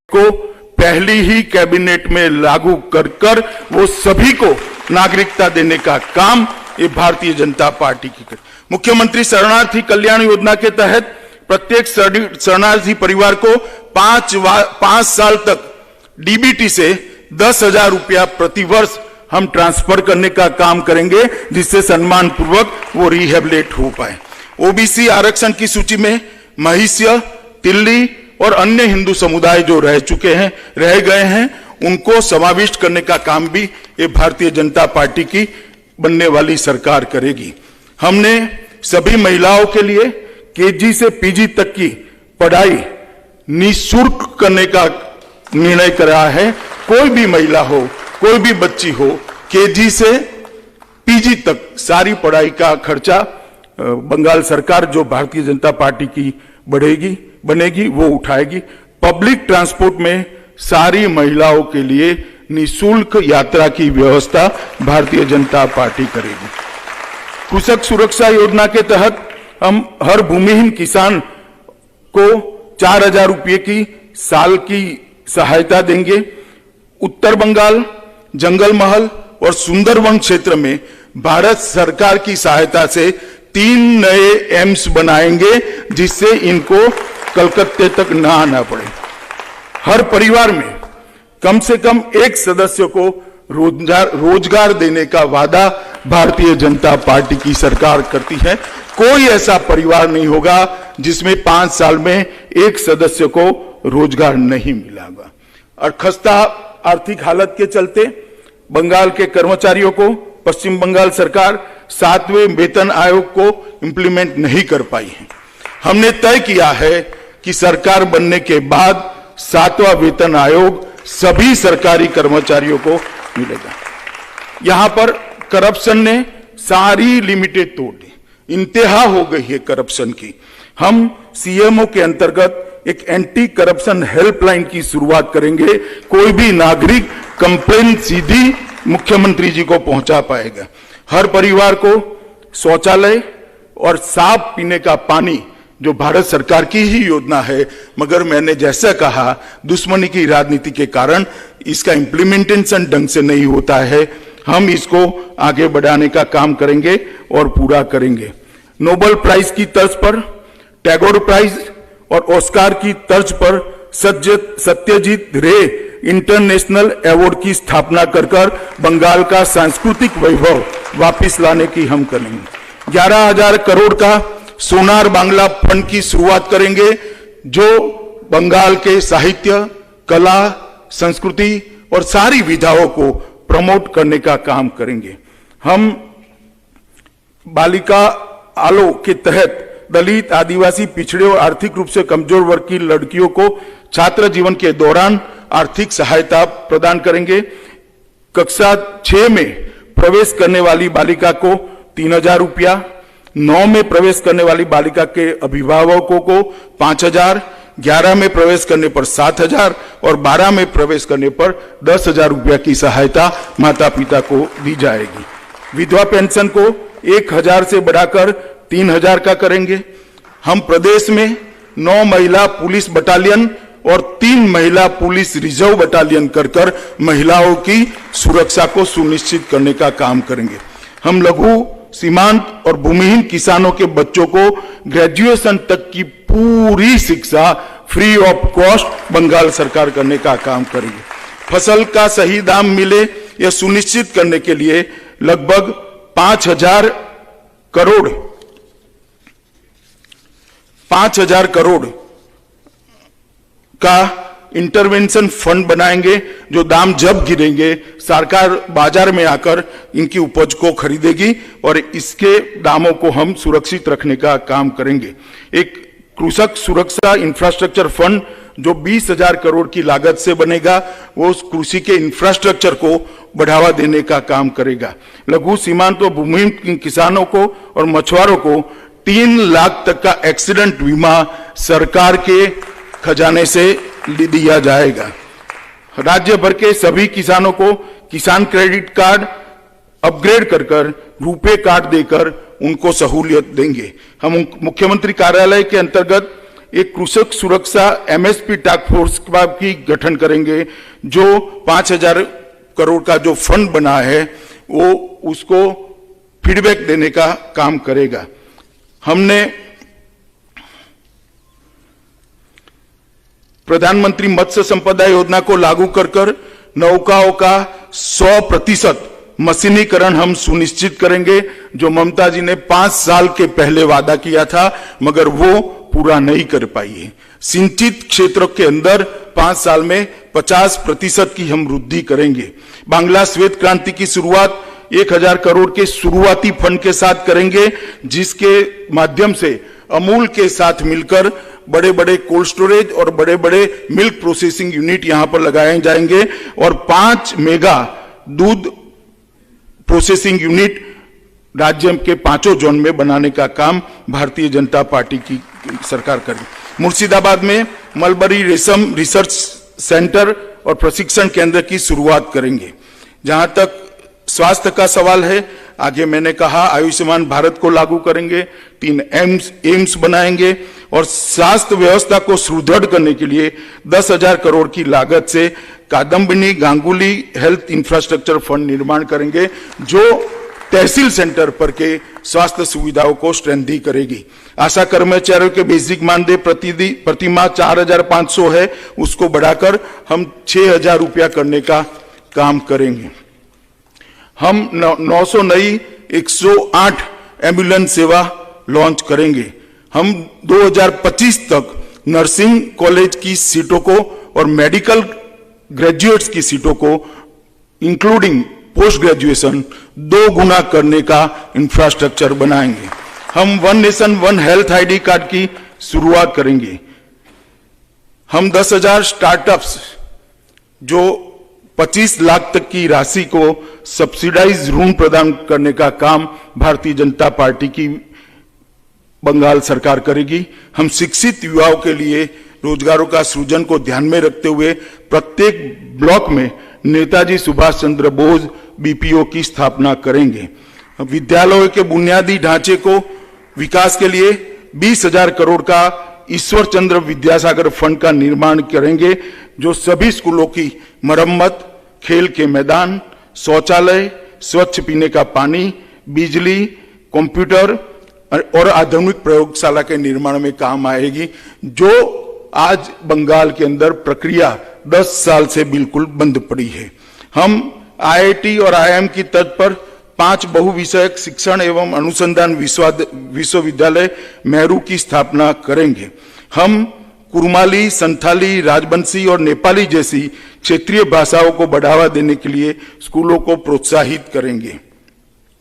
को पहली ही कैबिनेट में लागू कर कर वो सभी को नागरिकता देने का काम ये भारतीय जनता पार्टी की कर। मुख्यमंत्री शरणार्थी कल्याण योजना के तहत प्रत्येक शरणार्थी परिवार को 5 साल तक डीबीटी से 10,000 रुपया प्रतिवर्ष हम ट्रांसफर करने का काम करेंगे, जिससे सम्मान पूर्वक वो रिहेबिलिट हो पाए। ओबीसी आरक्षण की सूची में महिष्य, तिल्ली और अन्य हिंदू समुदाय जो रह गए हैं, उनको समाविष्ट करने का काम भी ये भारतीय जनता पार्टी की बनने वाली सरकार करेगी। हमने सभी महिलाओं के लिए केजी से पीजी तक की पढ़ाई निःशुल्क करने का निर्णय करा है। कोई भी महिला हो, कोई भी बच्ची हो, केजी से पीजी तक सारी पढ़ाई का खर्चा बंगाल सरकार, जो भारतीय जनता पार्टी की बनेगी, वो उठाएगी। पब्लिक ट्रांसपोर्ट में सारी महिलाओं के लिए निःशुल्क यात्रा की व्यवस्था भारतीय जनता पार्टी करेगी। कृषक सुरक्षा योजना के तहत हम हर भूमिहीन किसान को 4,000 रुपये की साल की सहायता देंगे। उत्तर बंगाल, जंगल महल और सुंदरवन क्षेत्र में भारत सरकार की सहायता से 3 नए एम्स बनाएंगे, जिससे इनको कलकत्ते तक न आना पड़े। हर परिवार में कम से कम एक सदस्य को रोजगार देने का वादा भारतीय जनता पार्टी की सरकार करती है। कोई ऐसा परिवार नहीं होगा जिसमें 5 साल में एक सदस्य को रोजगार नहीं मिलेगा। और खस्ता आर्थिक हालत के चलते बंगाल के कर्मचारियों को पश्चिम बंगाल सरकार 7वें वेतन आयोग को इंप्लीमेंट नहीं कर पाई है। हमने तय किया है कि सरकार बनने के बाद 7वां वेतन आयोग सभी सरकारी कर्मचारियों को मिलेगा। यहां पर करप्शन ने सारी लिमिटेड तोड़ दी, इंतहा हो गई है करप्शन की। हम सीएमओ के अंतर्गत एक एंटी करप्शन हेल्पलाइन की शुरुआत करेंगे। कोई भी नागरिक कंप्लेन सीधी मुख्यमंत्री जी को पहुंचा पाएगा। हर परिवार को शौचालय और साफ पीने का पानी, जो भारत सरकार की ही योजना है, मगर मैंने जैसा कहा, दुश्मनी की राजनीति के कारण इसका इंप्लीमेंटेशन ढंग से नहीं होता है। हम इसको आगे बढ़ाने का काम करेंगे और पूरा करेंगे। नोबेल प्राइज की तर्ज पर, टैगोर प्राइज और ऑस्कार की तर्ज पर सत्यजीत रे इंटरनेशनल अवार्ड की स्थापना कर बंगाल का सांस्कृतिक वैभव वापस लाने की हम करेंगे। 11,000 करोड़ का सोनार बांग्ला फंड की शुरुआत करेंगे, जो बंगाल के साहित्य, कला, संस्कृति और सारी विधाओं को प्रमोट करने का काम करेंगे। हम बालिका आलो के तहत दलित, आदिवासी, पिछड़े और आर्थिक रूप से कमजोर वर्ग की लड़कियों को छात्र जीवन के दौरान आर्थिक सहायता प्रदान करेंगे। कक्षा 6 में प्रवेश करने वाली बालिका को 3,000 रुपया, 9 में प्रवेश करने वाली बालिका के अभिभावकों को 5,000, 11 में प्रवेश करने पर 7,000 और 12 में प्रवेश करने पर 10,000 रुपया की सहायता माता पिता को दी जाएगी। विधवा पेंशन को 1,000 से बढ़ाकर 3,000 का करेंगे। हम प्रदेश में 9 महिला पुलिस बटालियन और 3 महिला पुलिस रिजर्व बटालियन कर महिलाओं की सुरक्षा को सुनिश्चित करने का काम करेंगे। हम लघु, सीमांत और भूमिहीन किसानों के बच्चों को ग्रेजुएशन तक की पूरी शिक्षा फ्री ऑफ कॉस्ट बंगाल सरकार करने का काम करेंगे। फसल का सही दाम मिले, यह सुनिश्चित करने के लिए लगभग 5,000 करोड़ का इंटरवेंशन फंड बनाएंगे, जो दाम जब गिरेंगे सरकार बाजार में आकर इनकी उपज को खरीदेगी और इसके दामों को हम सुरक्षित रखने का काम करेंगे। एक कृषक सुरक्षा इंफ्रास्ट्रक्चर फंड जो 20,000 करोड़ की लागत से बनेगा, वो उस कृषि के इंफ्रास्ट्रक्चर को बढ़ावा देने का काम करेगा। लघु, सीमांत और भूमिहीन किसानों को और मछुआरों को 3 लाख तक का एक्सीडेंट बीमा सरकार के खजाने से दिया जाएगा। राज्य भर के सभी किसानों को किसान क्रेडिट कार्ड अपग्रेड कर रुपे कार्ड देकर उनको सहूलियत देंगे। हम मुख्यमंत्री कार्यालय के अंतर्गत एक कृषक सुरक्षा एमएसपी टास्क फोर्स का भी गठन करेंगे, जो 5,000 करोड़ का जो फंड बना है वो उसको फीडबैक देने का काम करेगा। हमने प्रधानमंत्री मत्स्य संपदा योजना को लागू कर नौकाओं का 100% मशीनीकरण हम सुनिश्चित करेंगे, जो ममता जी ने 5 साल के पहले वादा किया था मगर वो पूरा नहीं कर पाई है। सिंचित क्षेत्रों के अंदर 5 साल में 50% की हम वृद्धि करेंगे। बांग्ला श्वेत क्रांति की शुरुआत 1,000 करोड़ के शुरुआती फंड के साथ करेंगे, जिसके माध्यम से अमूल के साथ मिलकर बड़े बड़े कोल्ड स्टोरेज और बड़े बड़े मिल्क प्रोसेसिंग यूनिट यहां पर लगाए जाएंगे और 5 मेगा दूध प्रोसेसिंग यूनिट राज्य के 5 जोन में बनाने का काम भारतीय जनता पार्टी की सरकार करेगी। मुर्शिदाबाद में मलबरी रेशम रिसर्च सेंटर और प्रशिक्षण केंद्र की शुरुआत करेंगे। जहां तक स्वास्थ्य का सवाल है, आगे मैंने कहा आयुष्मान भारत को लागू करेंगे, 3 एम्स बनाएंगे और स्वास्थ्य व्यवस्था को सुदृढ़ करने के लिए 10,000 करोड़ की लागत से Kadambini Ganguly health infrastructure fund निर्माण करेंगे, जो तहसील सेंटर पर के स्वास्थ्य सुविधाओं को स्ट्रेंथी करेगी। आशा कर्मचारियों के बेसिक मानदेय प्रति माह 4,500 है, उसको बढ़ाकर हम 6,000 रुपया करने का काम करेंगे। हम 900 नई 108 एम्बुलेंस सेवा लॉन्च करेंगे। हम 2025 तक नर्सिंग कॉलेज की सीटों को और मेडिकल ग्रेजुएट्स की सीटों को इंक्लूडिंग पोस्ट ग्रेजुएशन 2 गुना करने का इंफ्रास्ट्रक्चर बनाएंगे। हम 1 नेशन 1 हेल्थ आईडी कार्ड की शुरुआत करेंगे। हम 10,000 स्टार्टअप्स जो 25 लाख तक की राशि को सब्सिडाइज ऋण प्रदान करने का काम भारतीय जनता पार्टी की बंगाल सरकार करेगी। हम शिक्षित युवाओं के लिए रोजगारों का सृजन को ध्यान में रखते हुए प्रत्येक ब्लॉक में नेताजी सुभाष चंद्र बोस बीपीओ की स्थापना करेंगे। विद्यालयों के बुनियादी ढांचे को विकास के लिए 20,000 करोड़ का ईश्वर चंद्र विद्यासागर फंड का निर्माण करेंगे, जो सभी स्कूलों की मरम्मत, खेल के मैदान, शौचालय, स्वच्छ पीने का पानी, बिजली, कंप्यूटर और आधुनिक प्रयोगशाला के निर्माण में काम आएगी, जो आज बंगाल के अंदर प्रक्रिया 10 साल से बिल्कुल बंद पड़ी है। हम आईआईटी और आईआईएम की तर्ज पर 5 बहुविषयक शिक्षण एवं अनुसंधान विश्वविद्यालय मेहरू की स्थापना करेंगे। हम कुरमाली, संथाली, राजबंशी और नेपाली जैसी क्षेत्रीय भाषाओं को बढ़ावा देने के लिए स्कूलों को प्रोत्साहित करेंगे।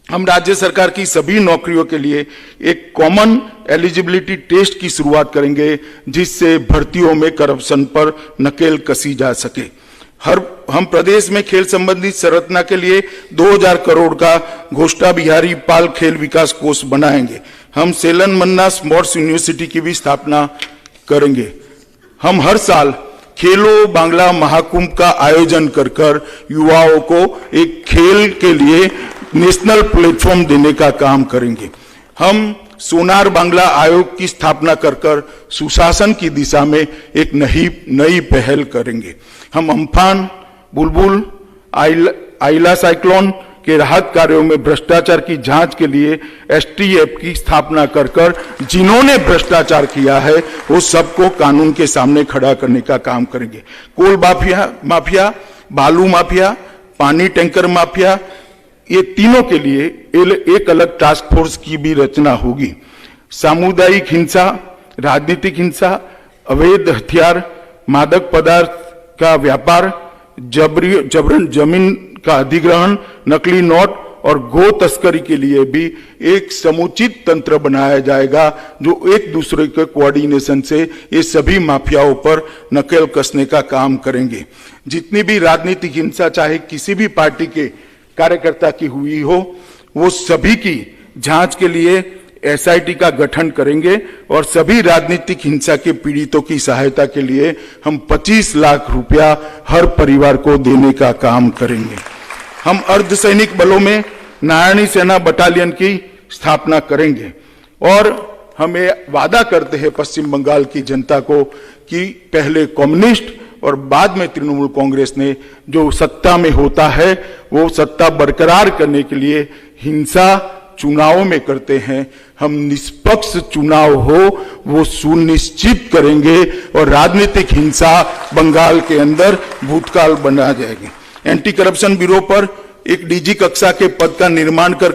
हम राज्य सरकार की सभी नौकरियों के लिए एक कॉमन एलिजिबिलिटी टेस्ट की शुरुआत करेंगे, जिससे भर्तियों में करप्शन पर नकेल कसी जा सके। हम प्रदेश में खेल संबंधी संरचना के लिए 2,000 करोड़ का घोष्टा बिहारी पाल खेल विकास कोष बनाएंगे। हम सेलन मन्ना स्पोर्ट्स यूनिवर्सिटी की भी स्थापना करेंगे। हम हर साल खेलो बांग्ला महाकुंभ का आयोजन कर युवाओं को एक खेल के लिए नेशनल प्लेटफॉर्म देने का काम करेंगे। हम सोनार बांग्ला आयोग की स्थापना कर सुशासन की दिशा में एक नई पहल करेंगे। हम अम्फान, बुलबुल, आइला साइक्लोन के राहत कार्यों में भ्रष्टाचार की जांच के लिए एसटीएफ की स्थापना कर जिन्होंने भ्रष्टाचार किया है वो सबको कानून के सामने खड़ा करने का काम करेंगे। कोल माफिया, बालू माफिया, पानी टैंकर माफिया, ये तीनों के लिए एक अलग टास्क फोर्स की भी रचना होगी। सामुदायिक हिंसा, राजनीतिक हिंसा, अवैध हथियार, मादक पदार्थ का व्यापार, जबरन जमीन का अधिग्रहण, नकली नोट और गो तस्करी के लिए भी एक समुचित तंत्र बनाया जाएगा, जो एक दूसरे के कोऑर्डिनेशन से ये सभी माफियाओं पर नकेल कसने का काम करेंगे। जितनी भी राजनीतिक हिंसा चाहे किसी भी पार्टी के कार्यकर्ता की हुई हो, वो सभी की जांच के लिए एसआईटी का गठन करेंगे और सभी राजनीतिक हिंसा के पीड़ितों की सहायता के लिए हम 25 लाख रुपया हर परिवार को देने का काम करेंगे। हम अर्धसैनिक बलों में नारायणी सेना बटालियन की स्थापना करेंगे और हम ये वादा करते हैं पश्चिम बंगाल की जनता को कि पहले कम्युनिस्ट और बाद में तृणमूल कांग्रेस ने जो सत्ता में होता है वो सत्ता बरकरार करने के लिए हिंसा चुनाव में करते हैं। हम निष्पक्ष चुनाव हो वो सुनिश्चित करेंगे और राजनीतिक हिंसा बंगाल के अंदर भूतकाल बना जाएगी। एंटी करप्शन ब्यूरो पर एक डीजी कक्षा के पद का निर्माण कर